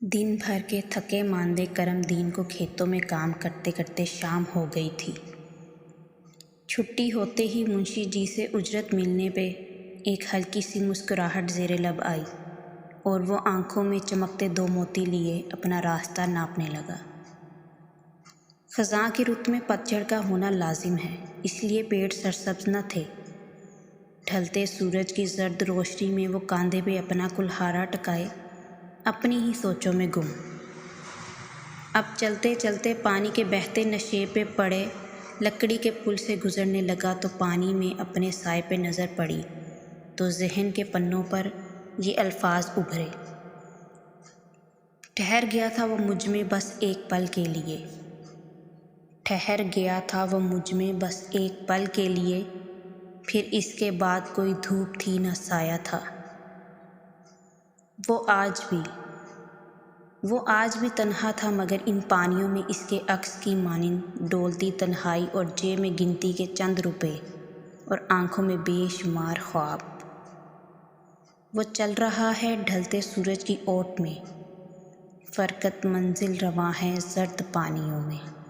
दिन भर के थके मांदे करमदीन को खेतों में काम करते करते शाम हो गई थी। छुट्टी होते ही मुंशी जी से उजरत मिलने पे एक हल्की सी मुस्कुराहट ज़ेरे लब आई और वो आंखों में चमकते दो मोती लिए अपना रास्ता नापने लगा। ख़ज़ां की रुत में पतझड़ का होना लाजिम है, इसलिए पेड़ सरसब्ज न थे। ढलते सूरज की जर्द रोशनी में वो कांधे पे अपना कुल्हारा टकाए अपनी ही सोचों में गुम। अब चलते चलते पानी के बहते नशे पे पड़े लकड़ी के पुल से गुजरने लगा तो पानी में अपने साए पे नज़र पड़ी तो ज़हन के पन्नों पर ये अल्फाज उभरे। ठहर गया था वो मुझ में बस एक पल के लिए, ठहर गया था वो मुझ में बस एक पल के लिए, फिर इसके बाद कोई धूप थी न साया था। वो आज भी तन्हा था, मगर इन पानियों में इसके अक्स की मानिंद डोलती तन्हाई और जेब में गिनती के चंद रुपए और आंखों में बेशुमार ख्वाब। वो चल रहा है ढलते सूरज की ओट में, फरकत मंजिल रवां है जर्द पानियों में।